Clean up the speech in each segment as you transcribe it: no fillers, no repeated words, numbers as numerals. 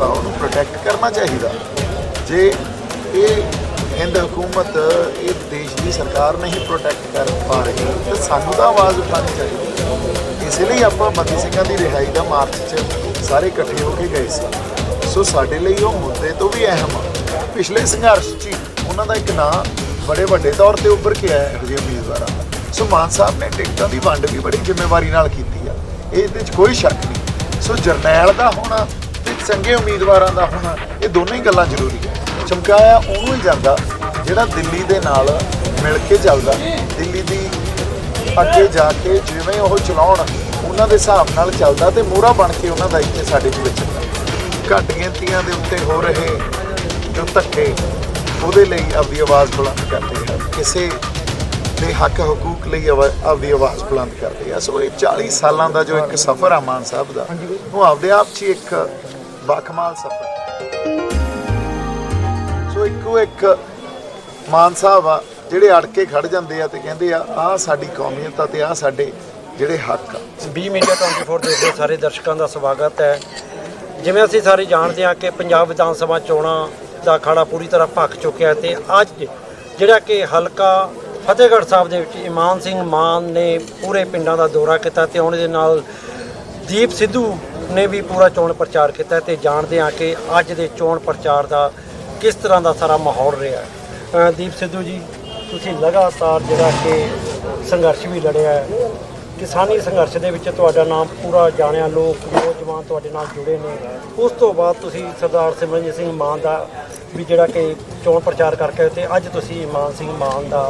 आ उन्होंने प्रोटैक्ट करना चाहिए। जे ये हिंद हुकूमत ये देश की सरकार नहीं प्रोटैक्ट कर पा रही तो सानू तो आवाज़ उठानी चाहिए। इसलिए आप बंदी सिंह की रिहाई का मार्च च सारे इकट्ठे होकर गए थे। सो साडे लई वो मुद्दे तो भी अहम आ। पिछले संघर्ष च उन्होंने एक नाम बड़े वड्डे तौर पर उभर के आया है जी उम्मीदवार। सो मान साहब ने टिकटों की वंड भी बड़ी जिम्मेवारी नाल कीती आ, ये कोई शक नहीं। सो जरनैल का होना ते चंगे उम्मीदवारों का होना ये दोनों ही गल्लां जरूरी है। चमकाया उन्होंने ही जाता जिहड़ा दिल्ली दे नाल मिल के चलदा, दिल्ली दी अगे जाके जिवें वो चलाउण उन्हां दे हिसाब नाल चलदा ते मोहरा बन के उन्हां दा इत्थे साडे च विचरदा। घट गिनतियां दे उत्ते हो रहे जो धक्के ਉਹਦੇ ਲਈ ਆਪਦੀ ਆਵਾਜ਼ ਬੁਲੰਦ ਕਰਦੇ ਆ, ਕਿਸੇ ਦੇ ਹੱਕ ਹਕੂਕ ਲਈ ਆਪਦੀ ਆਵਾਜ਼ ਬੁਲੰਦ ਕਰਦੇ ਆ। ਸੋ ਇਹ 40 ਸਾਲਾਂ ਦਾ ਜੋ ਇੱਕ ਸਫ਼ਰ ਆ ਮਾਨ ਸਾਹਿਬ ਦਾ, ਉਹ ਆਪਦੇ ਆਪ 'ਚ ਇੱਕ ਬਾਕਮਾਲ ਸਫ਼ਰ। ਸੋ ਇੱਕੋ ਇੱਕ ਮਾਨ ਸਾਹਿਬ ਆ ਜਿਹੜੇ ਅੜ ਕੇ ਖੜ ਜਾਂਦੇ ਆ ਤੇ ਕਹਿੰਦੇ ਆ ਆਹ ਸਾਡੀ ਕੌਮੀਅਤ ਆ ਤੇ ਆਹ ਸਾਡੇ ਜਿਹੜੇ ਹੱਕ ਆ। ਬੀ ਮੀਡੀਆ 24 ਦੇਖਦੇ ਸਾਰੇ ਦਰਸ਼ਕਾਂ ਦਾ ਸਵਾਗਤ ਹੈ। ਜਿਵੇਂ ਅਸੀਂ ਸਾਰੇ ਜਾਣਦੇ ਹਾਂ ਕਿ ਪੰਜਾਬ ਵਿਧਾਨ ਸਭਾ ਚੋਣਾਂ ਦਾ ਅਖਾੜਾ ਪੂਰੀ ਤਰ੍ਹਾਂ ਭਖ ਚੁੱਕਿਆ ਤੇ ਅੱਜ ਜਿਹੜਾ ਕਿ ਹਲਕਾ ਫਤਿਹਗੜ੍ਹ ਸਾਹਿਬ ਦੇ ਵਿੱਚ ਇਮਾਨ ਸਿੰਘ ਮਾਨ ਨੇ ਪੂਰੇ ਪਿੰਡਾਂ ਦਾ ਦੌਰਾ ਕੀਤਾ ਤੇ ਉਹਨਾਂ ਦੇ ਨਾਲ ਦੀਪ ਸਿੱਧੂ ਨੇ ਵੀ ਪੂਰਾ ਚੋਣ ਪ੍ਰਚਾਰ ਕੀਤਾ ਤੇ ਜਾਣਦੇ ਹਾਂ ਕਿ ਅੱਜ ਦੇ ਚੋਣ ਪ੍ਰਚਾਰ ਦਾ ਕਿਸ ਤਰ੍ਹਾਂ ਦਾ ਸਾਰਾ ਮਾਹੌਲ ਰਿਹਾ। ਦੀਪ ਸਿੱਧੂ ਜੀ, ਤੁਸੀਂ ਲਗਾਤਾਰ ਜਿਹੜਾ ਕਿ ਸੰਘਰਸ਼ ਵੀ ਲੜਿਆ ਹੈ, ਕਿਸਾਨੀ ਸੰਘਰਸ਼ ਦੇ ਵਿੱਚ ਤੁਹਾਡਾ ਨਾਮ ਪੂਰਾ ਜਾਣਿਆ, ਲੋਕ ਨੌਜਵਾਨ ਤੁਹਾਡੇ ਨਾਲ ਜੁੜੇ ਨੇ। ਉਸ ਤੋਂ ਬਾਅਦ ਤੁਸੀਂ ਸਰਦਾਰ ਸਿਮਰਨਜੀਤ ਸਿੰਘ ਮਾਨ ਦਾ ਵੀ ਜਿਹੜਾ ਕਿ ਚੋਣ ਪ੍ਰਚਾਰ ਕਰਕੇ ਤੇ ਅੱਜ ਤੁਸੀਂ ਇਮਾਨ ਸਿੰਘ ਮਾਨ ਦਾ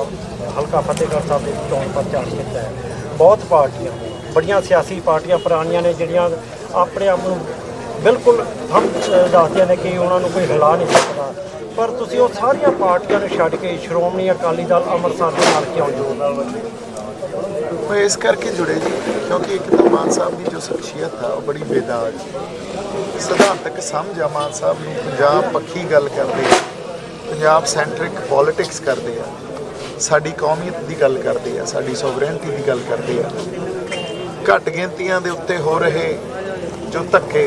ਹਲਕਾ ਫਤਿਹਗੜ੍ਹ ਸਾਹਿਬ ਦੇ ਚੋਣ ਪ੍ਰਚਾਰ ਕੀਤਾ ਹੈ। ਬਹੁਤ ਪਾਰਟੀਆਂ, ਬੜੀਆਂ ਸਿਆਸੀ ਪਾਰਟੀਆਂ ਪੁਰਾਣੀਆਂ ਨੇ ਜਿਹੜੀਆਂ ਆਪਣੇ ਆਪ ਨੂੰ ਬਿਲਕੁਲ ਹਮ ਦੱਸਦੀਆਂ ਨੇ ਕਿ ਉਹਨਾਂ ਨੂੰ ਕੋਈ ਹਿਲਾ ਨਹੀਂ ਸਕਦਾ, ਪਰ ਤੁਸੀਂ ਉਹ ਸਾਰੀਆਂ ਪਾਰਟੀਆਂ ਨੂੰ ਛੱਡ ਕੇ ਸ਼੍ਰੋਮਣੀ ਅਕਾਲੀ ਦਲ ਅੰਮ੍ਰਿਤਸਰ ਦੇ ਨਾਲ ਕਿਉਂ ਜੁੜੇ? वो इस करके जुड़े जी क्योंकि एक तो मान साहब की जो शख्सियत है वो बड़ी बेदाग, सिद्धांतक समझ आ। मान साहब नूं पंजाब पक्की गल करते, पंजाब सेंट्रिक पॉलिटिक्स करते हैं, साडी कौमीयत की गल करते हैं, साडी सोवरेनिटी की गल करते हैं। घट गिनतियां दे उत्ते हो रहे जो धक्के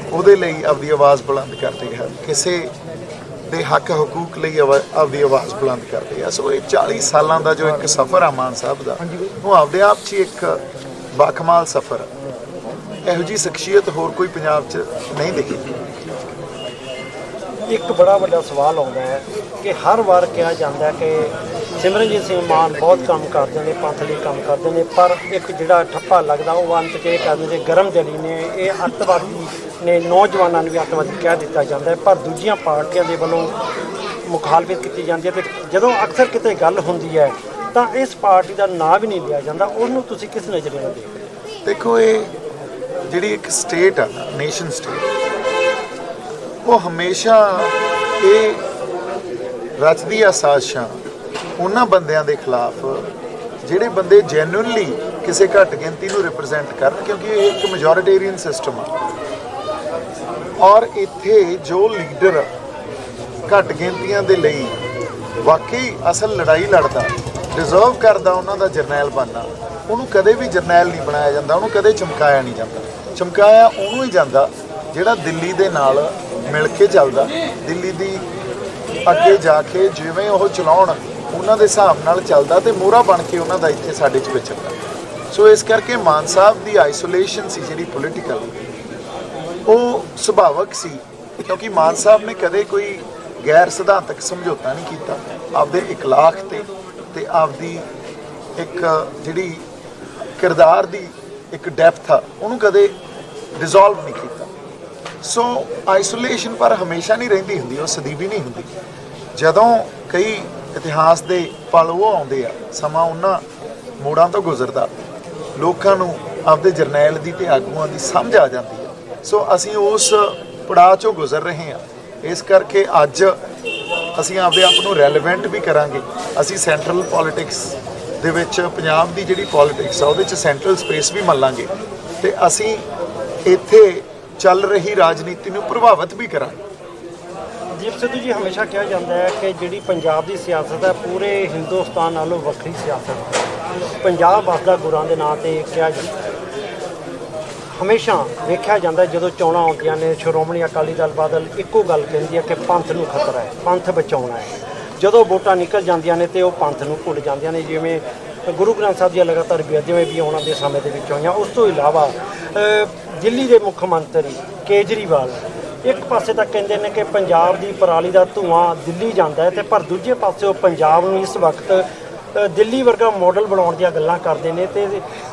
ਉਹਦੇ ਲਈ ਆਪਦੀ ਆਵਾਜ਼ ਬੁਲੰਦ ਕਰਦੇ ਹਨ, ਕਿਸੇ ਦੇ ਹੱਕ ਹਕੂਕ ਲਈ ਆਪਦੀ ਆਵਾਜ਼ ਬੁਲੰਦ ਕਰਦੇ ਆ। ਸੋ ਇਹ 40 ਸਾਲਾਂ ਦਾ ਜੋ ਇੱਕ ਸਫ਼ਰ ਆ ਮਾਨ ਸਾਹਿਬ ਦਾ, ਉਹ ਆਪਦੇ ਆਪ 'ਚ ਇੱਕ ਬਾਕਮਾਲ ਸਫ਼ਰ ਆ। ਇਹੋ ਜਿਹੀ ਸ਼ਖਸੀਅਤ ਹੋਰ ਕੋਈ ਪੰਜਾਬ 'ਚ ਨਹੀਂ ਦਿਖੀ। ਇੱਕ ਬੜਾ ਵੱਡਾ ਸਵਾਲ ਆਉਂਦਾ ਹੈ ਕਿ ਹਰ ਵਾਰ ਕਿਹਾ ਜਾਂਦਾ ਕਿ ਸਿਮਰਨਜੀਤ ਸਿੰਘ ਮਾਨ ਬਹੁਤ ਕੰਮ ਕਰਦੇ ਨੇ, ਪੰਥ ਲਈ ਕੰਮ ਕਰਦੇ ਨੇ, ਪਰ ਇੱਕ ਜਿਹੜਾ ਠੱਪਾ ਲੱਗਦਾ ਉਹ ਅੰਤ 'ਚ ਇਹ ਕਹਿੰਦੇ ਨੇ ਗਰਮ ਦਿਲੀ ਨੇ, ਇਹ ਅੱਤਵਾਦੀ ਨੇ, ਨੌਜਵਾਨਾਂ ਨੂੰ ਵੀ ਅੱਤਵਾਦੀ ਕਹਿ ਦਿੱਤਾ ਜਾਂਦਾ ਹੈ, ਪਰ ਦੂਜੀਆਂ ਪਾਰਟੀਆਂ ਦੇ ਵੱਲੋਂ ਮੁਖਾਲਫਤ ਕੀਤੀ ਜਾਂਦੀ ਹੈ। ਅਤੇ ਜਦੋਂ ਅਕਸਰ ਕਿਤੇ ਗੱਲ ਹੁੰਦੀ ਹੈ ਤਾਂ ਇਸ ਪਾਰਟੀ ਦਾ ਨਾਂ ਵੀ ਨਹੀਂ ਲਿਆ ਜਾਂਦਾ। ਉਹਨੂੰ ਤੁਸੀਂ ਕਿਸ ਨਜ਼ਰੀਏ ਨਾਲ ਦੇਖਦੇ ਹੋ? ਦੇਖੋ, ਇਹ ਜਿਹੜੀ ਇੱਕ ਸਟੇਟ ਆ, ਨੇਸ਼ਨ ਸਟੇਟ, ਉਹ ਹਮੇਸ਼ਾ ਇਹ ਰਚਦੀ ਆ ਸਾਜ਼ਿਸ਼ਾਂ ਉਹਨਾਂ ਬੰਦਿਆਂ ਦੇ ਖਿਲਾਫ ਜਿਹੜੇ ਬੰਦੇ ਜੈਨੂਇਨਲੀ ਕਿਸੇ ਘੱਟ ਗਿਣਤੀ ਨੂੰ ਰਿਪਰੈਜ਼ੈਂਟ ਕਰਨ, ਕਿਉਂਕਿ ਇਹ ਇੱਕ ਮੈਜੋਰਿਟੇਰੀਅਨ ਸਿਸਟਮ ਆ। ਔਰ ਇੱਥੇ ਜੋ ਲੀਡਰ ਘੱਟ ਗਿਣਤੀਆਂ ਦੇ ਲਈ ਵਾਕਈ ਅਸਲ ਲੜਾਈ ਲੜਦਾ, ਡਿਜ਼ਰਵ ਕਰਦਾ ਉਹਨਾਂ ਦਾ ਜਰਨੈਲ ਬਣਨਾ, ਉਹਨੂੰ ਕਦੇ ਵੀ ਜਰਨੈਲ ਨਹੀਂ ਬਣਾਇਆ ਜਾਂਦਾ, ਉਹਨੂੰ ਕਦੇ ਚਮਕਾਇਆ ਨਹੀਂ ਜਾਂਦਾ। ਚਮਕਾਇਆ ਉਹਨੂੰ ਹੀ ਜਾਂਦਾ ਜਿਹੜਾ ਦਿੱਲੀ ਦੇ ਨਾਲ ਮਿਲ ਕੇ ਚੱਲਦਾ, ਦਿੱਲੀ ਦੀ ਅੱਗੇ ਜਾ ਕੇ ਜਿਵੇਂ ਉਹ ਚਲਾਉਣ ਉਹਨਾਂ ਦੇ ਹਿਸਾਬ ਨਾਲ ਚੱਲਦਾ ਤੇ ਮੋਹਰਾ ਬਣ ਕੇ ਉਹਨਾਂ ਦਾ ਇੱਥੇ ਸਾਡੇ 'ਚ ਵਿਚਰਦਾ। ਸੋ ਇਸ ਕਰਕੇ ਮਾਨ ਸਾਹਿਬ ਦੀ ਆਈਸੋਲੇਸ਼ਨ ਸੀ ਜਿਹੜੀ ਪੋਲੀਟੀਕਲ, ਉਹ ਸੁਭਾਵਕ ਸੀ, ਕਿਉਂਕਿ ਮਾਨ ਸਾਹਿਬ ਨੇ ਕਦੇ ਕੋਈ ਗੈਰ ਸਿਧਾਂਤਕ ਸਮਝੌਤਾ ਨਹੀਂ ਕੀਤਾ। ਆਪਦੇ ਇਖਲਾਕ ਤੇ ਆਪਦੀ ਇੱਕ ਜਿਹੜੀ ਕਿਰਦਾਰ ਦੀ ਇੱਕ ਡੈਪਥ ਆ ਉਹਨੂੰ ਕਦੇ ਡਿਜ਼ੋਲਵ ਨਹੀਂ ਕੀਤਾ। ਸੋ ਆਈਸੋਲੇਸ਼ਨ ਪਰ ਹਮੇਸ਼ਾ ਨਹੀਂ ਰਹਿੰਦੀ ਹੁੰਦੀ, ਉਹ ਸਦੀਵੀ ਨਹੀਂ ਹੁੰਦੀ। ਜਦੋਂ ਕਈ ਇਤਿਹਾਸ ਦੇ ਪਲ ਉਹ ਆਉਂਦੇ ਆ, ਸਮਾਂ ਉਹਨਾਂ ਮੋੜਾਂ ਤੋਂ ਗੁਜ਼ਰਦਾ, ਲੋਕਾਂ ਨੂੰ ਆਪਦੇ ਜਰਨੈਲ ਦੀ ਤੇ ਆਗੂਆਂ ਦੀ ਸਮਝ ਆ ਜਾਂਦੀ ਹੈ। ਸੋ ਅਸੀਂ ਉਸ ਪੜਾਅ 'ਚੋਂ ਗੁਜ਼ਰ ਰਹੇ ਹਾਂ। ਇਸ ਕਰਕੇ ਅੱਜ ਅਸੀਂ ਆਪਦੇ ਆਪ ਨੂੰ ਰੈਲੇਵੈਂਟ ਵੀ ਕਰਾਂਗੇ। ਅਸੀਂ ਸੈਂਟਰਲ ਪੋਲੀਟਿਕਸ ਦੇ ਵਿੱਚ ਪੰਜਾਬ ਦੀ ਜਿਹੜੀ ਪੋਲੀਟਿਕਸ ਆ ਉਹਦੇ 'ਚ ਸੈਂਟਰਲ ਸਪੇਸ ਵੀ ਮੰਨਾਂਗੇ ਤੇ ਅਸੀਂ ਇੱਥੇ ਚੱਲ ਰਹੀ ਰਾਜਨੀਤੀ ਨੂੰ ਪ੍ਰਭਾਵਿਤ ਵੀ ਕਰਾਂਗੇ। ਦੀਪ ਸਿੱਧੂ ਜੀ, ਹਮੇਸ਼ਾ ਕਿਹਾ ਜਾਂਦਾ ਹੈ ਕਿ ਜਿਹੜੀ ਪੰਜਾਬ ਦੀ ਸਿਆਸਤ ਹੈ ਪੂਰੇ ਹਿੰਦੁਸਤਾਨ ਨਾਲੋਂ ਵੱਖਰੀ ਸਿਆਸਤ ਹੈ। ਪੰਜਾਬ ਵਸਦਾ ਗੁਰਾਂ ਦੇ ਨਾਂ 'ਤੇ ਕਿਹਾ ਜਾਂਦਾ। ਹਮੇਸ਼ਾ ਵੇਖਿਆ ਜਾਂਦਾ ਜਦੋਂ ਚੋਣਾਂ ਆਉਂਦੀਆਂ ਨੇ ਸ਼੍ਰੋਮਣੀ ਅਕਾਲੀ ਦਲ ਬਾਦਲ ਇੱਕੋ ਗੱਲ ਕਹਿੰਦੀ ਹੈ ਕਿ ਪੰਥ ਨੂੰ ਖਤਰਾ ਹੈ, ਪੰਥ ਬਚਾਉਣਾ ਹੈ। ਜਦੋਂ ਵੋਟਾਂ ਨਿਕਲ ਜਾਂਦੀਆਂ ਨੇ ਤੇ ਉਹ ਪੰਥ ਨੂੰ ਭੁੱਲ ਜਾਂਦੀਆਂ ਨੇ, ਜਿਵੇਂ ਗੁਰੂ ਗ੍ਰੰਥ ਸਾਹਿਬ ਦੀਆਂ ਲਗਾਤਾਰ ਬੇਅਦਬੀਆਂ ਵੀ ਆਉਣ ਦੇ ਸਮੇਂ ਦੇ ਵਿੱਚ ਹੋਈਆਂ। ਉਸ ਤੋਂ ਇਲਾਵਾ ਦਿੱਲੀ ਦੇ ਮੁੱਖ ਮੰਤਰੀ ਕੇਜਰੀਵਾਲ ਇੱਕ ਪਾਸੇ ਤਾਂ ਕਹਿੰਦੇ ਨੇ ਕਿ ਪੰਜਾਬ ਦੀ ਪਰਾਲੀ ਦਾ ਧੂੰਆਂ ਦਿੱਲੀ ਜਾਂਦਾ ਹੈ, ਤੇ ਪਰ ਦੂਜੇ ਪਾਸੇ ਉਹ ਪੰਜਾਬ ਨੂੰ ਇਸ ਵਕਤ ਦਿੱਲੀ ਵਰਗਾ ਮਾਡਲ ਬਣਾਉਣ ਦੀਆਂ ਗੱਲਾਂ ਕਰਦੇ ਨੇ। ਤੇ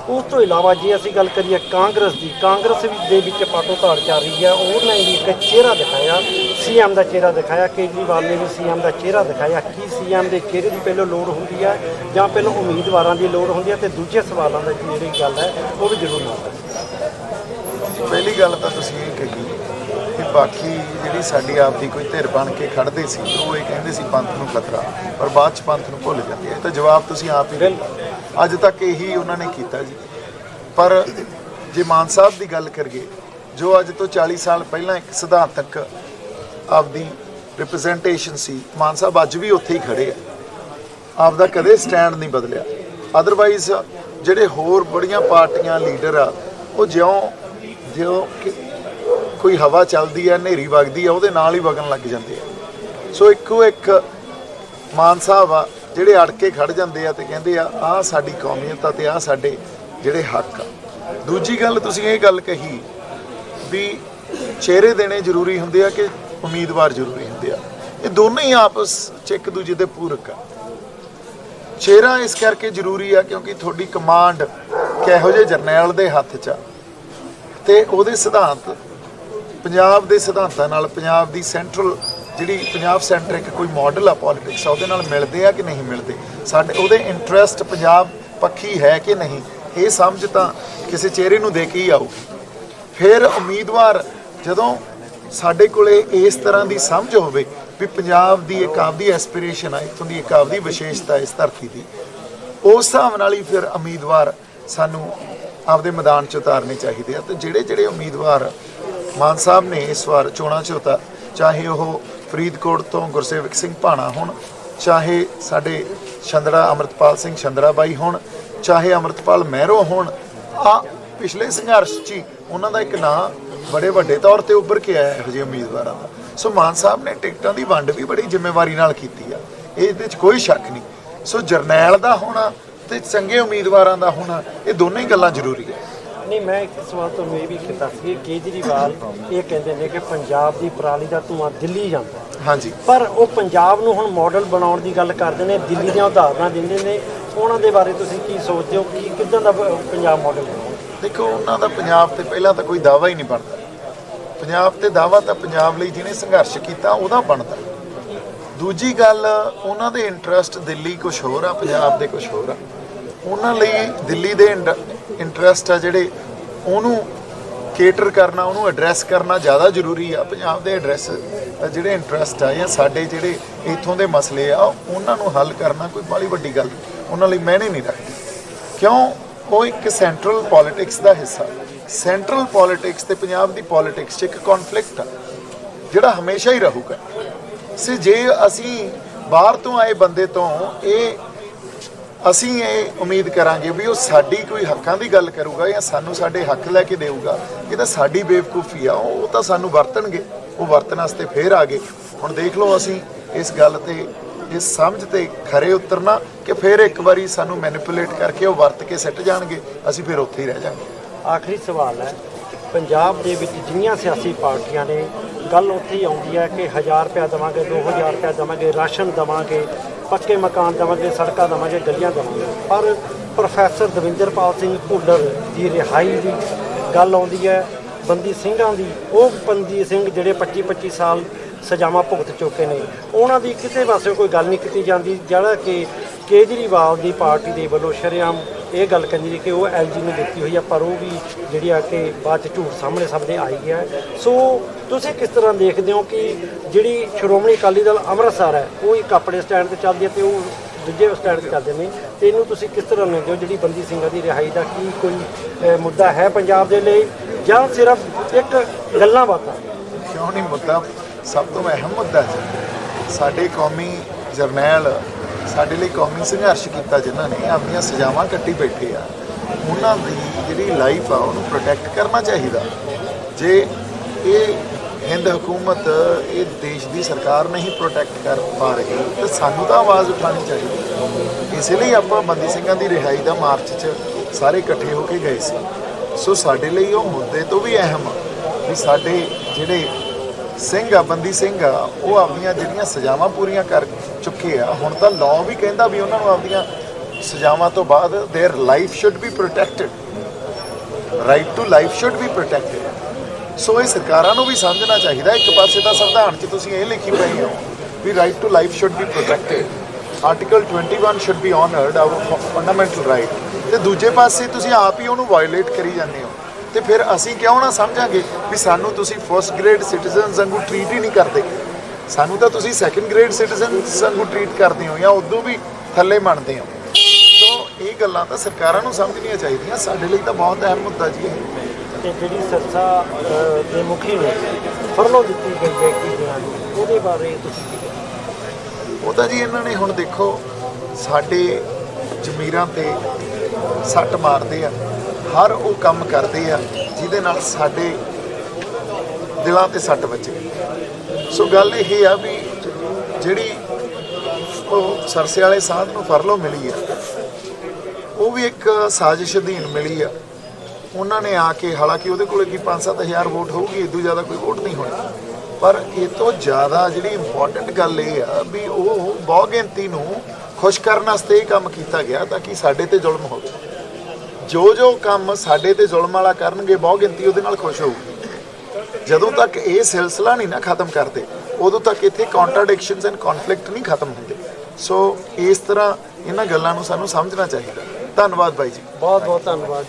ਉਸ ਤੋਂ ਇਲਾਵਾ ਜੇ ਅਸੀਂ ਗੱਲ ਕਰੀਏ ਕਾਂਗਰਸ ਦੀ, ਕਾਂਗਰਸ ਦੇ ਵਿੱਚ ਪਾਟੋ ਧਾੜ ਚੱਲ ਰਹੀ ਹੈ। ਉਹਨਾਂ ਨੇ ਵੀ ਇੱਕ ਚਿਹਰਾ ਦਿਖਾਇਆ, ਸੀਐਮ ਦਾ ਚਿਹਰਾ ਦਿਖਾਇਆ, ਕੇਜਰੀਵਾਲ ਨੇ ਵੀ ਸੀਐਮ ਦਾ ਚਿਹਰਾ ਦਿਖਾਇਆ। ਕੀ ਸੀਐਮ ਦੇ ਚਿਹਰੇ ਦੀ ਪਹਿਲਾਂ ਲੋੜ ਹੁੰਦੀ ਹੈ ਜਾਂ ਪਹਿਲਾਂ ਉਮੀਦਵਾਰਾਂ ਦੀ ਲੋੜ ਹੁੰਦੀ ਹੈ? ਤੇ ਦੂਜੇ ਸਵਾਲਾਂ ਦੀ ਜਿਹੜੀ ਗੱਲ ਹੈ ਉਹ ਵੀ ਜ਼ਰੂਰ ਨਾਲ ਦੱਸੋ। ਪਹਿਲੀ ਗੱਲ ਤਾਂ ਤੁਸੀਂ ਇਹ ਕਹੀ ਕਿ ਬਾਕੀ ਜਿਹੜੀ ਸਾਡੀ ਆਪ ਦੀ ਕੋਈ ਧਿਰ ਬਣ ਕੇ ਖੜਦੇ ਸੀ, ਉਹ ਇਹ ਕਹਿੰਦੇ ਸੀ ਪੰਥ ਨੂੰ ਖਤਰਾ, ਪਰ ਬਾਅਦ 'ਚ ਪੰਥ ਨੂੰ ਭੁੱਲ ਜਾਂਦੇ ਆ। ਤਾਂ ਜਵਾਬ ਤੁਸੀਂ ਆਪ ਹੀ ਦਿਓ। ਅੱਜ ਤੱਕ ਇਹੀ ਉਹਨਾਂ ਨੇ ਕੀਤਾ ਜੀ। ਪਰ ਜੇ ਮਾਨ ਸਾਹਿਬ ਦੀ ਗੱਲ ਕਰੀਏ, ਜੋ ਅੱਜ ਤੋਂ 40 ਸਾਲ ਪਹਿਲਾਂ ਇੱਕ ਸਿਧਾਂਤਕ ਆਪਦੀ ਰਿਪਰੈਜ਼ੈਂਟੇਸ਼ਨ ਸੀ, ਮਾਨ ਸਾਹਿਬ ਅੱਜ ਵੀ ਉੱਥੇ ਹੀ ਖੜੇ ਆ, ਆਪਦਾ ਕਦੇ ਸਟੈਂਡ ਨਹੀਂ ਬਦਲਿਆ। ਅਦਰਵਾਈਜ਼ ਜਿਹੜੇ ਹੋਰ ਬੜੀਆਂ ਪਾਰਟੀਆਂ ਲੀਡਰ ਆ, ਉਹ ਜਿਉਂ ਕੋਈ ਹਵਾ ਚੱਲਦੀ ਹੈ, ਹਨੇਰੀ ਵਗਦੀ ਹੈ, ਉਹਦੇ ਨਾਲ ਹੀ ਵਗਣ ਲੱਗ ਜਾਂਦੇ ਆ। ਸੋ ਇੱਕੋ ਇੱਕ ਮਾਨ ਸਾਹਿਬ ਆ ਜਿਹੜੇ ਅੜ ਕੇ ਖੜ ਜਾਂਦੇ ਆ ਤੇ ਕਹਿੰਦੇ ਆ ਆਹ ਸਾਡੀ ਕੌਮੀਅਤ ਆ ਤੇ ਆਹ ਸਾਡੇ ਜਿਹੜੇ ਹੱਕ ਆ। ਦੂਜੀ ਗੱਲ ਤੁਸੀਂ ਇਹ ਗੱਲ ਕਹੀ ਵੀ ਚਿਹਰੇ ਦੇਣੇ ਜ਼ਰੂਰੀ ਹੁੰਦੇ ਆ ਕਿ ਉਮੀਦਵਾਰ ਜ਼ਰੂਰੀ ਹੁੰਦੇ ਆ। ਇਹ ਦੋਨੋਂ ਹੀ ਆਪਸ 'ਚ ਇੱਕ ਦੂਜੇ ਦੇ ਪੂਰਕ ਆ। ਚਿਹਰਾ ਇਸ ਕਰਕੇ ਜ਼ਰੂਰੀ ਆ ਕਿਉਂਕਿ ਤੁਹਾਡੀ ਕਮਾਂਡ ਕਿਹੋ ਜਿਹੇ ਜਰਨੈਲ ਦੇ ਹੱਥ 'ਚ ਆ ਤੇ ਉਹਦੇ ਸਿਧਾਂਤ ਪੰਜਾਬ ਦੇ ਸਿਧਾਂਤਾਂ ਨਾਲ, ਪੰਜਾਬ ਦੀ ਸੈਂਟਰਲ ਜਿਹੜੀ ਪੰਜਾਬ ਸੈਂਟਰਿਕ ਕੋਈ ਮਾਡਲ ਆ ਪੋਲੀਟਿਕਸ ਆ, ਉਹਦੇ ਨਾਲ ਮਿਲਦੇ ਆ ਕਿ ਨਹੀਂ ਮਿਲਦੇ, ਸਾਡੇ ਉਹਦੇ ਇੰਟਰਸਟ ਪੰਜਾਬ ਪੱਖੀ ਹੈ ਕਿ ਨਹੀਂ, ਇਹ ਸਮਝ ਤਾਂ ਕਿਸੇ ਚਿਹਰੇ ਨੂੰ ਦੇ ਕੇ ਹੀ ਆਊਗੀ। ਫਿਰ ਉਮੀਦਵਾਰ ਜਦੋਂ ਸਾਡੇ ਕੋਲੇ ਇਸ ਤਰ੍ਹਾਂ ਦੀ ਸਮਝ ਹੋਵੇ ਵੀ ਪੰਜਾਬ ਦੀ ਇੱਕ ਆਪਦੀ ਐਸਪੀਰੇਸ਼ਨ ਆ, ਇੱਥੋਂ ਦੀ ਇੱਕ ਆਪਦੀ ਵਿਸ਼ੇਸ਼ਤਾ ਇਸ ਧਰਤੀ ਦੀ, ਉਸ ਹਿਸਾਬ ਨਾਲ ਹੀ ਫਿਰ ਉਮੀਦਵਾਰ ਸਾਨੂੰ ਆਪਦੇ ਮੈਦਾਨ 'ਚ ਉਤਾਰਨੇ ਚਾਹੀਦੇ ਆ। ਤੇ ਜਿਹੜੇ ਉਮੀਦਵਾਰ ਮਾਨ ਸਾਹਿਬ ਨੇ ਇਸ ਵਾਰ ਚੋਣਾਂ 'ਚ ਉਤਾਰ, ਚਾਹੇ ਉਹ ਫਰੀਦਕੋਟ ਤੋਂ ਗੁਰਸੇਵਕ ਸਿੰਘ ਭਾਣਾ ਹੋਣ, ਚਾਹੇ ਸਾਡੇ ਛੰਦੜਾ ਅਮਰਤਪਾਲ ਸਿੰਘ ਛੰਦੜਾ ਬਾਈ ਹੋਣ, ਚਾਹੇ ਅਮਰਤਪਾਲ ਮਹਿਰੋ ਹੋਣ, ਆ ਪਿਛਲੇ ਸੰਘਰਸ਼ 'ਚ ਹੀ ਉਹਨਾਂ ਦਾ ਇੱਕ ਨਾਂ ਬੜੇ ਵੱਡੇ ਤੌਰ ਤੇ ਉੱਭਰ ਕੇ ਆਇਆ ਇਹੋ ਜਿਹੇ ਉਮੀਦਵਾਰਾਂ ਦਾ। ਸੋ ਮਾਨ ਸਾਹਿਬ ਨੇ ਟਿਕਟਾਂ ਦੀ ਵੰਡ ਵੀ ਬੜੀ ਜ਼ਿੰਮੇਵਾਰੀ ਨਾਲ ਕੀਤੀ ਆ, ਇਹਦੇ 'ਚ ਕੋਈ ਸ਼ੱਕ ਨਹੀਂ। ਸੋ ਜਰਨੈਲ ਦਾ ਹੋਣਾ ਤੇ ਚੰਗੇ ਉਮੀਦਵਾਰਾਂ ਦਾ ਹੋਣਾ, ਇਹ ਦੋਨੋਂ ਹੀ ਗੱਲਾਂ ਜ਼ਰੂਰੀ ਹੈ। ਨਹੀਂ, ਮੈਂ ਇੱਕ ਸਵਾਲ ਤੁਹਾਨੂੰ ਇਹ ਵੀ ਕੀਤਾ ਸੀ, ਕੇਜਰੀਵਾਲ ਇਹ ਕਹਿੰਦੇ ਨੇ ਕਿ ਪੰਜਾਬ ਦੀ ਪਰਾਲੀ ਦਾ ਧੂੰਆਂ ਦਿੱਲੀ ਜਾਂਦਾ। ਹਾਂਜੀ, ਪਰ ਉਹ ਪੰਜਾਬ ਨੂੰ ਹੁਣ ਮਾਡਲ ਬਣਾਉਣ ਦੀ ਗੱਲ ਕਰਦੇ ਨੇ, ਦਿੱਲੀ ਦੀਆਂ ਉਦਾਹਰਨਾਂ ਦਿੰਦੇ ਨੇ। ਉਹਨਾਂ ਦੇ ਬਾਰੇ ਤੁਸੀਂ ਕੀ ਸੋਚਦੇ ਹੋ ਕਿ ਕਿੱਦਾਂ ਦਾ ਪੰਜਾਬ ਮਾਡਲ ਬਣਾਉਣਾ? ਦੇਖੋ, ਉਹਨਾਂ ਦਾ ਪੰਜਾਬ ਤੇ ਪਹਿਲਾਂ ਤਾਂ ਕੋਈ ਦਾਅਵਾ ਹੀ ਨਹੀਂ ਬਣਦਾ। ਪੰਜਾਬ ਤੇ ਦਾਅਵਾ ਤਾਂ ਪੰਜਾਬ ਲਈ ਜਿਹਨੇ ਸੰਘਰਸ਼ ਕੀਤਾ ਉਹਦਾ ਬਣਦਾ। ਦੂਜੀ ਗੱਲ, ਉਹਨਾਂ ਦੇ ਇੰਟਰਸਟ ਦਿੱਲੀ ਕੁਛ ਹੋਰ ਆ, ਪੰਜਾਬ ਦੇ ਕੁਛ ਹੋਰ ਆ। ਉਹਨਾਂ ਲਈ ਦਿੱਲੀ ਦੇ ਇੰਟਰਸਟ ਆ ਜਿਹੜੇ, ਉਹਨੂੰ ਕੇਟਰ ਕਰਨਾ, ਉਹਨੂੰ ਐਡਰੈਸ ਕਰਨਾ ਜ਼ਿਆਦਾ ਜ਼ਰੂਰੀ ਆ। ਪੰਜਾਬ ਦੇ ਐਡਰੈਸ ਜਿਹੜੇ ਇੰਟਰਸਟ ਆ ਜਾਂ ਸਾਡੇ ਜਿਹੜੇ ਇੱਥੋਂ ਦੇ ਮਸਲੇ ਆ, ਉਹਨਾਂ ਨੂੰ ਹੱਲ ਕਰਨਾ ਕੋਈ ਬਾਹਲੀ ਵੱਡੀ ਗੱਲ ਉਹਨਾਂ ਲਈ ਮਾਇਨੇ ਨਹੀਂ ਰੱਖਦੀ। ਕਿਉਂ? ਉਹ ਇੱਕ ਸੈਂਟਰਲ ਪੋਲੀਟਿਕਸ ਦਾ ਹਿੱਸਾ। ਸੈਂਟਰਲ ਪੋਲੀਟਿਕਸ ਤੇ ਪੰਜਾਬ ਦੀ ਪੋਲੀਟਿਕਸ 'ਚ ਇੱਕ ਕੌਨਫਲਿਕਟ ਆ ਜਿਹੜਾ ਹਮੇਸ਼ਾ ਹੀ ਰਹੂਗਾ। ਸੋ ਜੇ ਅਸੀਂ ਬਾਹਰ ਤੋਂ ਆਏ ਬੰਦੇ ਤੋਂ ਅਸੀਂ ਇਹ ਉਮੀਦ ਕਰਾਂਗੇ ਵੀ ਉਹ ਸਾਡੀ ਕੋਈ ਹੱਕਾਂ ਦੀ ਗੱਲ ਕਰੂਗਾ ਜਾਂ ਸਾਨੂੰ ਸਾਡੇ ਹੱਕ ਲੈ ਕੇ ਦੇਊਗਾ, ਇਹ ਤਾਂ ਸਾਡੀ ਬੇਵਕੂਫੀ ਆ। ਉਹ ਤਾਂ ਸਾਨੂੰ ਵਰਤਣਗੇ, ਉਹ ਵਰਤਣ ਵਾਸਤੇ ਫੇਰ ਆ ਗਏ। ਹੁਣ ਦੇਖ ਲਓ, ਅਸੀਂ ਇਸ ਗੱਲ ਤੇ, ਇਸ ਸਮਝ ਤੇ ਖਰੇ ਉਤਰਨਾ ਕਿ ਫਿਰ ਇੱਕ ਵਾਰੀ ਸਾਨੂੰ ਮੈਨੀਪੂਲੇਟ ਕਰਕੇ ਉਹ ਵਰਤ ਕੇ ਸਿੱਟ ਜਾਣਗੇ, ਅਸੀਂ ਫਿਰ ਉੱਥੇ ਹੀ ਰਹਿ ਜਾਵਾਂਗੇ। ਆਖਰੀ ਸਵਾਲ ਹੈ, ਪੰਜਾਬ ਦੇ ਵਿੱਚ ਜਿੰਨੀਆਂ ਸਿਆਸੀ ਪਾਰਟੀਆਂ ਨੇ, ਗੱਲ ਉੱਥੇ ਹੀ ਆਉਂਦੀ ਹੈ ਕਿ 1000 ਰੁਪਇਆ ਦੇਵਾਂਗੇ, 2000 ਰੁਪਇਆ ਦੇਵਾਂਗੇ, ਰਾਸ਼ਨ ਦੇਵਾਂਗੇ, ਪੱਕੇ ਮਕਾਨ ਦੇਵਾਂਗੇ, ਸੜਕਾਂ ਦੇਵਾਂਗੇ, ਗਲੀਆਂ ਦੇਵਾਂਗੇ। ਪਰ ਪ੍ਰੋਫੈਸਰ ਦਵਿੰਦਰਪਾਲ ਸਿੰਘ ਭੁੱਲਰ ਦੀ ਰਿਹਾਈ ਦੀ ਗੱਲ ਆਉਂਦੀ ਹੈ, ਬੰਦੀ ਸਿੰਘਾਂ ਦੀ, ਉਹ ਬੰਦੀ ਸਿੰਘ ਜਿਹੜੇ 25-25 ਸਾਲ ਸਜ਼ਾਵਾਂ ਭੁਗਤ ਚੁੱਕੇ ਨੇ, ਉਹਨਾਂ ਦੀ ਕਿਸੇ ਪਾਸੇ ਕੋਈ ਗੱਲ ਨਹੀਂ ਕੀਤੀ ਜਾਂਦੀ। ਜਿਹੜਾ ਕਿ ਕੇਜਰੀਵਾਲ ਦੀ ਪਾਰਟੀ ਦੇ ਵੱਲੋਂ ਸ਼ਰੇਆਮ ਇਹ ਗੱਲ ਕਹਿੰਦੀ ਕਿ ਉਹ ਐਲਜੀ ਨੂੰ ਦਿੱਤੀ ਹੋਈ ਆ, ਪਰ ਉਹ ਵੀ ਜਿਹੜੀ ਆ ਕਿ ਬਾਅਦ 'ਚ ਝੂਠ ਸਾਹਮਣੇ ਸਭ ਦੇ ਆਈ ਹੈ। ਸੋ ਤੁਸੀਂ ਕਿਸ ਤਰ੍ਹਾਂ ਦੇਖਦੇ ਹੋ ਕਿ ਜਿਹੜੀ ਸ਼੍ਰੋਮਣੀ ਅਕਾਲੀ ਦਲ ਅੰਮ੍ਰਿਤਸਰ ਹੈ, ਉਹ ਇੱਕ ਆਪਣੇ ਸਟੈਂਡ 'ਤੇ ਚੱਲਦੀ ਹੈ ਤੇ ਉਹ ਦੂਜੇ ਸਟੈਂਡ 'ਤੇ ਚੱਲਦੇ ਨੇ, ਤੇ ਇਹਨੂੰ ਤੁਸੀਂ ਕਿਸ ਤਰ੍ਹਾਂ ਲੈਂਦੇ ਹੋ? ਜਿਹੜੀ ਬੰਦੀ ਸਿੰਘਾਂ ਦੀ ਰਿਹਾਈ ਦਾ ਕੀ ਕੋਈ ਮੁੱਦਾ ਹੈ ਪੰਜਾਬ ਦੇ ਲਈ, ਜਾਂ ਸਿਰਫ ਇੱਕ ਗੱਲਾਂ ਬਾਤਾਂ? ਕਿਉਂ ਨਹੀਂ ਮੁੱਦਾ, ਸਭ ਤੋਂ ਅਹਿਮ ਮੁੱਦਾ ਹੈ। ਸਾਡੇ ਕੌਮੀ ਜਰਨੈਲ, ਸਾਡੇ ਲਈ ਕੌਮੀ ਸੰਘਰਸ਼ ਕੀਤਾ, ਜਿਨ੍ਹਾਂ ਨੇ ਆਪਣੀਆਂ ਸਜ਼ਾਵਾਂ ਕੱਟੀ ਬੈਠੇ ਆ, ਉਹਨਾਂ ਦੀ ਜਿਹੜੀ ਲਾਈਫ ਆ ਉਹਨੂੰ ਪ੍ਰੋਟੈਕਟ ਕਰਨਾ ਚਾਹੀਦਾ। ਜੇ ਇਹ ਹਿੰਦ ਹਕੂਮਤ, ਇਹ ਦੇਸ਼ ਦੀ ਸਰਕਾਰ ਨਹੀਂ ਪ੍ਰੋਟੈਕਟ ਕਰ ਪਾ ਰਹੀ ਤਾਂ ਸਾਨੂੰ ਤਾਂ ਆਵਾਜ਼ ਉਠਾਉਣੀ ਚਾਹੀਦੀ। ਇਸੇ ਲਈ ਆਪਾਂ ਬੰਦੀ ਸਿੰਘਾਂ ਦੀ ਰਿਹਾਈ ਦਾ ਮਾਰਚ 'ਚ ਸਾਰੇ ਇਕੱਠੇ ਹੋ ਕੇ ਗਏ ਸੀ। ਸੋ ਸਾਡੇ ਲਈ ਉਹ ਮੁੱਦੇ ਤੋਂ ਵੀ ਅਹਿਮ ਆ ਵੀ ਸਾਡੇ ਜਿਹੜੇ ਸਿੰਘ ਆ, ਬੰਦੀ ਸਿੰਘ ਆ, ਉਹ ਆਪਣੀਆਂ ਜਿਹੜੀਆਂ ਸਜ਼ਾਵਾਂ ਪੂਰੀਆਂ ਕਰ ਚੁੱਕੇ ਆ। ਹੁਣ ਤਾਂ ਲਾਅ ਵੀ ਕਹਿੰਦਾ ਵੀ ਉਹਨਾਂ ਨੂੰ ਆਪਣੀਆਂ ਸਜ਼ਾਵਾਂ ਤੋਂ ਬਾਅਦ their life should be protected, right to life should be protected. So ਇਹ ਸਰਕਾਰਾਂ ਨੂੰ ਵੀ ਸਮਝਣਾ ਚਾਹੀਦਾ। ਇੱਕ ਪਾਸੇ ਤਾਂ ਸੰਵਿਧਾਨ 'ਚ ਤੁਸੀਂ ਇਹ ਲਿਖੀ ਪਈ ਹੋ ਵੀ right to life should be protected, article 21 should be honoured, our fundamental right, ਤੇ ਦੂਜੇ ਪਾਸੇ ਤੁਸੀਂ ਆਪ ਹੀ ਉਹਨੂੰ ਵਾਇਓਲੇਟ ਕਰੀ ਜਾਂਦੇ ਹੋ। ਤੇ ਫਿਰ ਅਸੀਂ ਕਿਉਂ ਨਾ ਸਮਝਾਂਗੇ ਵੀ ਸਾਨੂੰ ਤੁਸੀਂ ਫਸਟ ਗ੍ਰੇਡ ਸਿਟੀਜ਼ਨਸ ਵਾਂਗੂ ਟਰੀਟ ਹੀ ਨਹੀਂ ਕਰਦੇ, ਸਾਨੂੰ ਤਾਂ ਤੁਸੀਂ ਸੈਕੰਡ ਗ੍ਰੇਡ ਸਿਟੀਜ਼ਨਸ ਵਾਂਗੂ ਟਰੀਟ ਕਰਦੇ ਹੋ ਜਾਂ ਉਦੋਂ ਵੀ ਥੱਲੇ ਮੰਨਦੇ ਹੋ। ਸੋ ਇਹ ਗੱਲਾਂ ਤਾਂ ਸਰਕਾਰਾਂ ਨੂੰ ਸਮਝਣੀਆਂ ਚਾਹੀਦੀਆਂ। ਸਾਡੇ ਲਈ ਤਾਂ ਬਹੁਤ ਅਹਿਮ ਮੁੱਦਾ ਜੀ ਇਹ। ਤੇ ਜਿਹੜੀ ਸਿਰਸਾ ਦੇ ਮੁਖੀ ਨੇ ਫਰਲੋ ਦਿੱਤੀ ਗਈ ਹੈ ਕੀਤਿਆਂ ਨੂੰ, ਉਹਦੇ ਬਾਰੇ ਤੁਸੀਂ ਕੀ ਕਹਿੰਦੇ? ਉਹ ਤਾਂ ਜੀ ਇਹਨਾਂ ਨੇ ਹੁਣ ਦੇਖੋ ਸਾਡੇ ਜ਼ਮੀਰਾਂ ਤੇ ਸੱਟ ਮਾਰਦੇ ਆ, ਹਰ ਉਹ ਕੰਮ ਕਰਦੇ ਆ ਜਿਹਦੇ ਨਾਲ ਸਾਡੇ ਦਿਲਾਂ ਤੇ ਸੱਟ ਵੱਜੇ। ਸੋ ਗੱਲ ਇਹ ਆ ਵੀ ਜਿਹੜੀ ਉਹ ਸਰਸੇ ਵਾਲੇ ਸਾਧ ਨੂੰ ਫਰਲੋ ਮਿਲੀ ਆ, ਉਹ ਵੀ ਇੱਕ ਸਾਜ਼ਿਸ਼ ਅਧੀਨ ਮਿਲੀ ਆ। ਉਹਨਾਂ ਨੇ ਆ ਕੇ, ਹਾਲਾਂਕਿ ਉਹਦੇ ਕੋਲ ਕੀ 5-7 ਹਜ਼ਾਰ ਵੋਟ ਹੋਊਗੀ, ਇਦੋਂ ਜ਼ਿਆਦਾ ਕੋਈ ਵੋਟ ਨਹੀਂ ਹੋਣੀ, ਪਰ ਇਹ ਤੋਂ ਜ਼ਿਆਦਾ ਜਿਹੜੀ ਇੰਪੋਰਟੈਂਟ ਗੱਲ ਇਹ ਆ ਵੀ ਉਹ ਬਹੁ ਗਿਣਤੀ ਨੂੰ ਖੁਸ਼ ਕਰਨ ਵਾਸਤੇ ਇਹ ਕੰਮ ਕੀਤਾ ਗਿਆ ਤਾਂ ਕਿ ਸਾਡੇ ਤੇ ਜ਼ੁਲਮ ਹੋਵੇ। ਜੋ ਕੰਮ ਸਾਡੇ ਤੇ ਜ਼ੁਲਮ ਵਾਲਾ ਕਰਨਗੇ, ਬਹੁ ਗਿਣਤੀ ਉਹਦੇ ਨਾਲ ਖੁਸ਼ ਹੋਊਗੀ। ਜਦੋਂ ਤੱਕ ਇਹ ਸਿਲਸਿਲਾ ਨਹੀਂ ਨਾ ਖਤਮ ਕਰਦੇ, ਉਦੋਂ ਤੱਕ ਇੱਥੇ ਕੰਟਰਾਡਿਕਸ਼ਨਸ ਐਂਡ ਕਨਫਲਿਕਟ ਨਹੀਂ ਖਤਮ ਹੁੰਦੇ। ਸੋ ਇਸ ਤਰ੍ਹਾਂ ਇਹਨਾਂ ਗੱਲਾਂ ਨੂੰ ਸਾਨੂੰ ਸਮਝਣਾ ਚਾਹੀਦਾ। ਧੰਨਵਾਦ ਬਾਈ ਜੀ, ਬਹੁਤ ਬਹੁਤ ਧੰਨਵਾਦ।